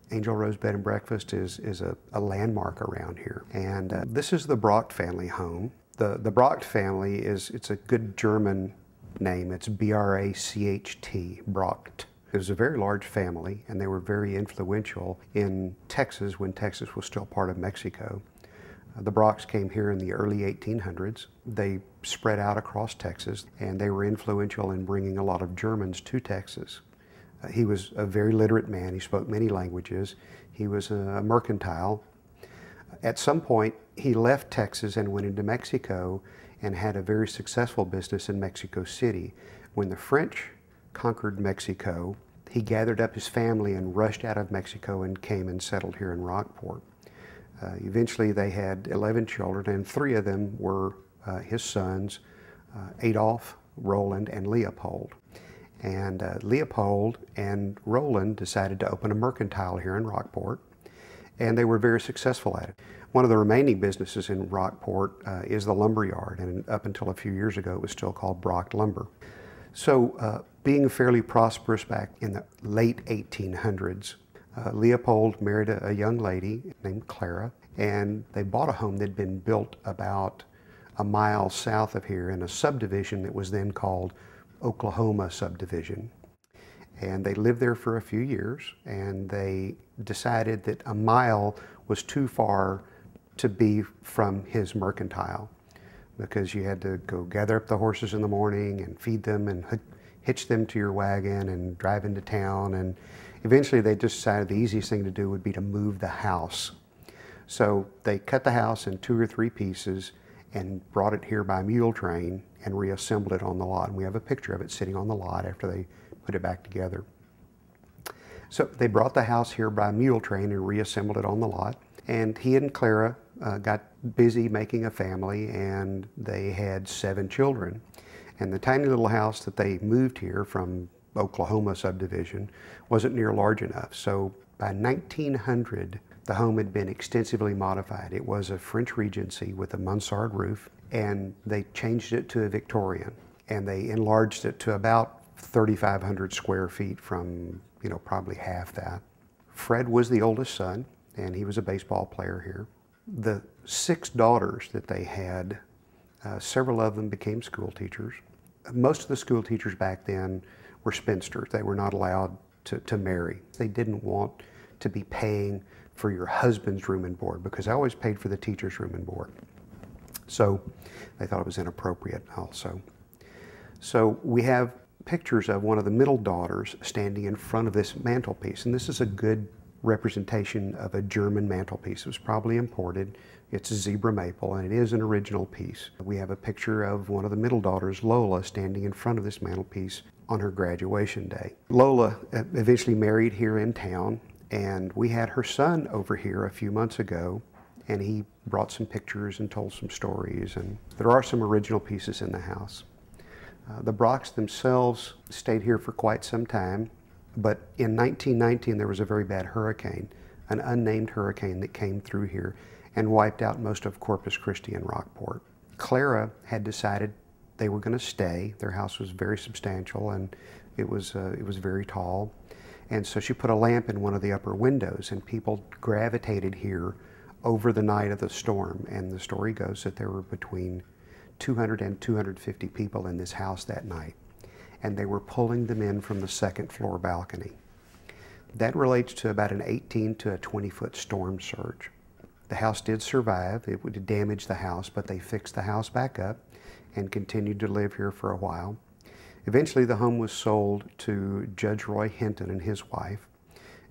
AngelRose Bed and Breakfast is a landmark around here. And this is the Brocht family home. The Brocht family it's a good German name. It's B-R-A-C-H-T, Brocht. It was a very large family, and they were very influential in Texas when Texas was still part of Mexico. The Brochts came here in the early 1800s. They spread out across Texas, and they were influential in bringing a lot of Germans to Texas. He was a very literate man. He spoke many languages. He was a mercantile. At some point, he left Texas and went into Mexico and had a very successful business in Mexico City. When the French conquered Mexico, he gathered up his family and rushed out of Mexico and came and settled here in Rockport. Eventually they had 11 children, and 3 of them were his sons, Adolf, Roland, and Leopold. And Leopold and Roland decided to open a mercantile here in Rockport, and they were very successful at it. One of the remaining businesses in Rockport is the lumber yard, and up until a few years ago it was still called Brocht Lumber. So being fairly prosperous back in the late 1800s, Leopold married a young lady named Clara, and they bought a home that had been built about a mile south of here in a subdivision that was then called Oklahoma subdivision. And they lived there for a few years, and they decided that a mile was too far to be from his mercantile, because you had to go gather up the horses in the morning and feed them and hitch them to your wagon and drive into town. And eventually they just decided the easiest thing to do would be to move the house. So they cut the house in 2 or 3 pieces and brought it here by mule train and reassembled it on the lot. And we have a picture of it sitting on the lot after they put it back together. So they brought the house here by mule train and reassembled it on the lot. And he and Clara got busy making a family, and they had 7 children. And the tiny little house that they moved here from Oklahoma subdivision wasn't near large enough. So by 1900, the home had been extensively modified. It was a French Regency with a mansard roof, and they changed it to a Victorian, and they enlarged it to about 3,500 square feet from, probably half that. Fred was the oldest son, and he was a baseball player here. The 6 daughters that they had, several of them became school teachers. Most of the school teachers back then were spinsters. They were not allowed to marry. They didn't want to be paying for your husband's room and board, because I always paid for the teacher's room and board. So they thought it was inappropriate also. So we have pictures of one of the middle daughters standing in front of this mantelpiece, and this is a good representation of a German mantelpiece. It was probably imported. It's a zebra maple, and it is an original piece. We have a picture of one of the middle daughters, Lola, standing in front of this mantelpiece on her graduation day. Lola eventually married here in town, and we had her son over here a few months ago, and he brought some pictures and told some stories, and there are some original pieces in the house. The Brochts themselves stayed here for quite some time, but in 1919 there was a very bad hurricane, an unnamed hurricane that came through here and wiped out most of Corpus Christi and Rockport. Clara had decided they were going to stay. Their house was very substantial, and it was very tall. And so she put a lamp in one of the upper windows, and people gravitated here over the night of the storm. And the story goes that there were between 200 and 250 people in this house that night, and they were pulling them in from the 2nd floor balcony. That relates to about an 18 to a 20-foot storm surge. The house did survive. It would damage the house, but they fixed the house back up and continued to live here for a while. Eventually the home was sold to Judge Roy Hinton and his wife,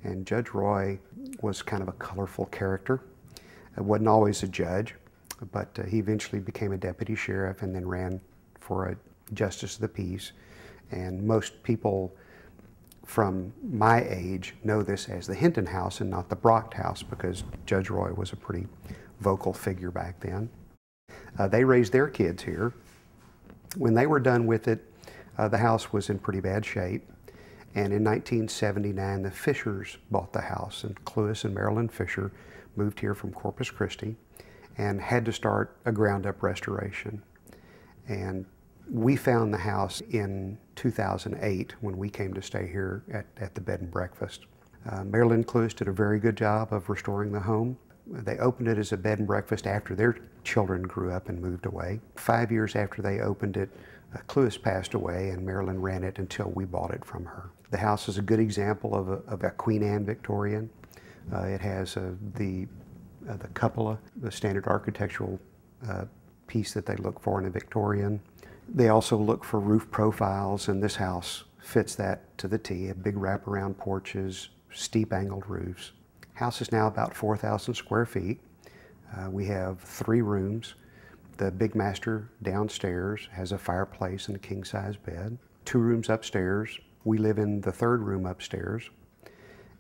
and Judge Roy was kind of a colorful character. It wasn't always a judge, but he eventually became a deputy sheriff and then ran for a justice of the peace. And most people from my age know this as the Hinton House and not the Brocht House, because Judge Roy was a pretty vocal figure back then. They raised their kids here. When they were done with it, the house was in pretty bad shape. And in 1979, the Fishers bought the house, and Clewis and Marilyn Fisher moved here from Corpus Christi and had to start a ground-up restoration. And we found the house in 2008 when we came to stay here at the bed and breakfast. Marilyn Cluess did a very good job of restoring the home. They opened it as a bed and breakfast after their children grew up and moved away. 5 years after they opened it, Cluess passed away, and Marilyn ran it until we bought it from her. The house is a good example of a Queen Anne Victorian. It has the cupola, the standard architectural piece that they look for in a Victorian. They also look for roof profiles, and this house fits that to the T. Big wraparound porches, steep angled roofs. House is now about 4,000 square feet. We have 3 rooms. The big master downstairs has a fireplace and a king-size bed. 2 rooms upstairs. We live in the 3rd room upstairs.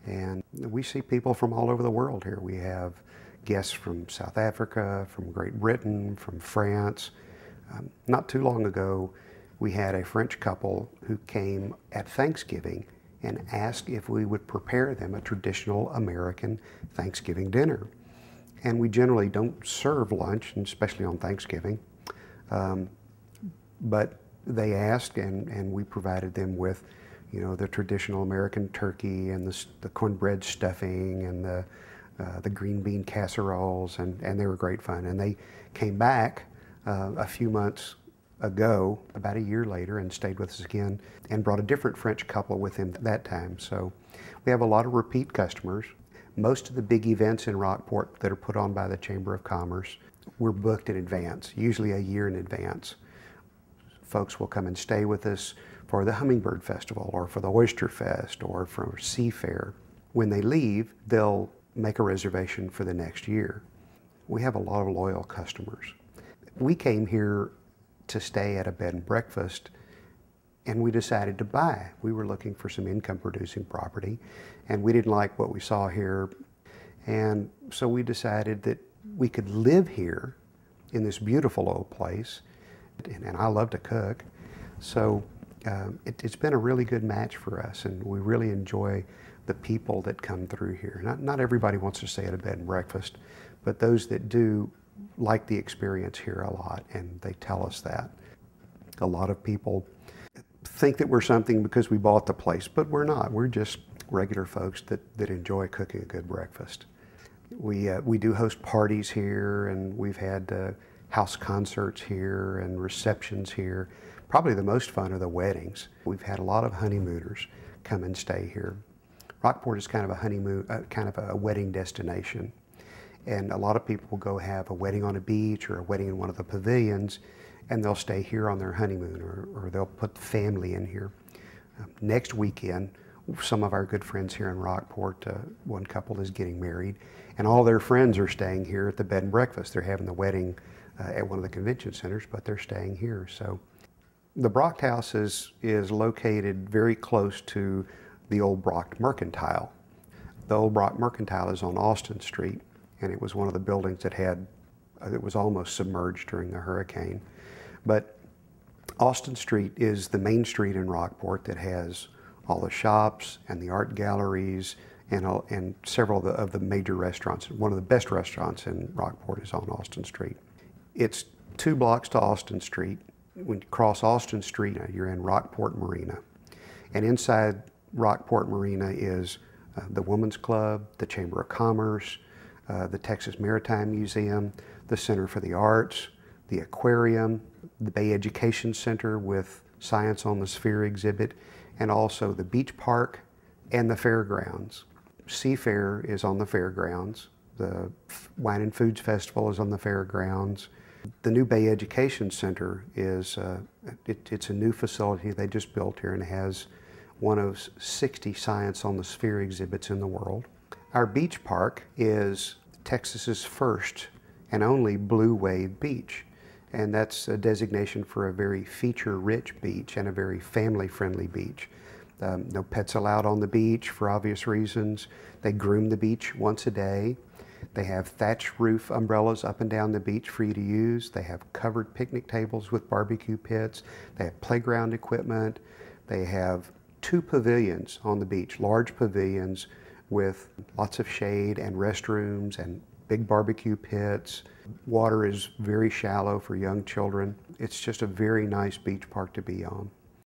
And we see people from all over the world here. We have guests from South Africa, from Great Britain, from France. Not too long ago, we had a French couple who came at Thanksgiving and asked if we would prepare them a traditional American Thanksgiving dinner. And we generally don't serve lunch, and especially on Thanksgiving. But they asked, and we provided them with, you know, the traditional American turkey and the cornbread stuffing and the green bean casseroles, and they were great fun. And they came back a few months ago, about a year later, and stayed with us again and brought a different French couple with him that time. So we have a lot of repeat customers. Most of the big events in Rockport that are put on by the Chamber of Commerce, we're booked in advance, usually a year in advance. Folks will come and stay with us for the Hummingbird Festival or for the Oyster Fest or for Sea Fair. When they leave, they'll make a reservation for the next year. We have a lot of loyal customers. We came here to stay at a bed and breakfast, and we decided to buy. We were looking for some income producing property, and we didn't like what we saw here. And so we decided that we could live here in this beautiful old place, and I love to cook. So it's been a really good match for us, and we really enjoy the people that come through here. Not everybody wants to stay at a bed and breakfast, but those that do like the experience here a lot, and they tell us that. A lot of people think that we're something because we bought the place, but we're not. We're just regular folks that enjoy cooking a good breakfast. We do host parties here, and we've had house concerts here and receptions here. Probably the most fun are the weddings. We've had a lot of honeymooners come and stay here. Rockport is kind of a honeymoon, kind of a wedding destination. And a lot of people will go have a wedding on a beach or a wedding in one of the pavilions, and they'll stay here on their honeymoon, or they'll put the family in here. Next weekend, some of our good friends here in Rockport, one couple is getting married, and all their friends are staying here at the bed and breakfast. They're having the wedding at one of the convention centers, but they're staying here. So the Brocht House is located very close to the old Brocht Mercantile. The old Brocht Mercantile is on Austin Street, and it was one of the buildings that it was almost submerged during the hurricane. But Austin Street is the main street in Rockport that has all the shops and the art galleries and several of the major restaurants. One of the best restaurants in Rockport is on Austin Street. It's 2 blocks to Austin Street. When you cross Austin Street, you're in Rockport Marina. And inside Rockport Marina is the Women's Club, the Chamber of Commerce, the Texas Maritime Museum, the Center for the Arts, the Aquarium, the Bay Education Center with Science on the Sphere exhibit, and also the Beach Park and the Fairgrounds. Sea Fair is on the Fairgrounds. The Wine and Foods Festival is on the Fairgrounds. The new Bay Education Center is it's a new facility they just built here, and has one of 60 Science on the Sphere exhibits in the world. Our beach park is Texas's first and only blue wave beach, and that's a designation for a very feature-rich beach and a very family-friendly beach. No pets allowed on the beach for obvious reasons. They groom the beach once a day. They have thatch roof umbrellas up and down the beach for you to use. They have covered picnic tables with barbecue pits. They have playground equipment. They have 2 pavilions on the beach, large pavilions with lots of shade and restrooms and big barbecue pits. Water is very shallow for young children. It's just a very nice beach park to be on.